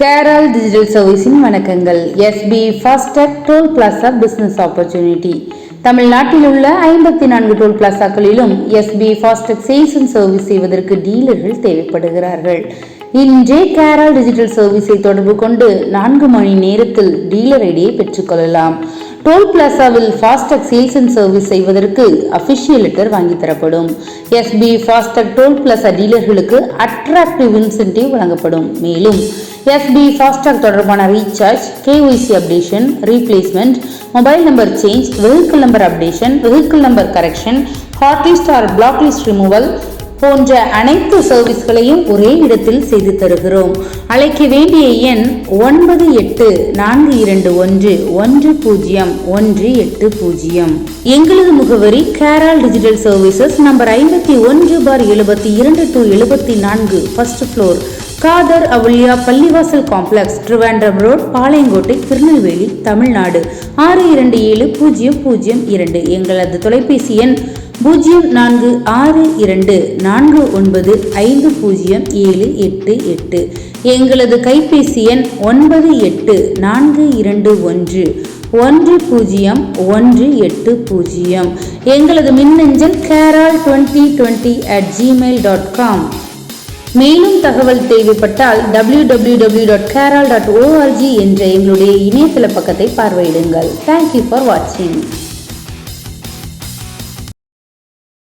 CAREALL Digital Servicing வணக்கங்கள். sbifastag toll plaza business opportunity. தமிழ்நாட்டில் உள்ள 54 டோல் பிளாசாக்களிலும் sbifastag சேல்ஸ் அண்ட் சர்வீஸ் செய்வதற்கு டீலர்கள் தேவைப்படுகிறார்கள். இன்றே CAREALL டிஜிட்டல் சர்வீஸை தொடர்பு கொண்டு 4 மணி நேரத்தில் டீலர் ஐடியை பெற்றுக்கொள்ளலாம். டோல் பிளாசாவில் ஃபாஸ்டாக் சேல்ஸ் அண்ட் சர்வீஸ் செய்வதற்கு அபிஷியல் லெட்டர் வாங்கி தரப்படும். sbifastag டோல் பிளாசா டீலர்களுக்கு அட்ராக்டிவ் இன்சென்டிவ் வழங்கப்படும். மேலும் sbifastag தொடர்பான recharge, KYC updation, replacement, mobile number change, vehicle number updation, vehicle number correction, hot list or block list removal போன்ற அனைத்து சர்வீஸ்களையும் ஒரே இடத்தில் செய்து தருகிறோம். அழைக்க வேண்டிய எண் 9841101080. எங்களது முகவரி CAREALL digital services, number 51/72-74, first floor, KADHAR AVULIA PALLIVASAL complex, TRIVANDRUM road, Palayamkottai, Tirunelveli, Tamil Nadu 627002. எங்களது தொலைபேசி எண் 0462495078. எங்களது கைபேசி எண் 9842210180. எங்களது மின்னஞ்சல் careall2020@gmail.com. மேலும் தகவல் தேவைப்பட்டால் www.careall.org என்ற எங்களுடைய இணையதள பக்கத்தை பார்வையிடுங்கள். தேங்க்யூ ஃபார் வாட்சிங்.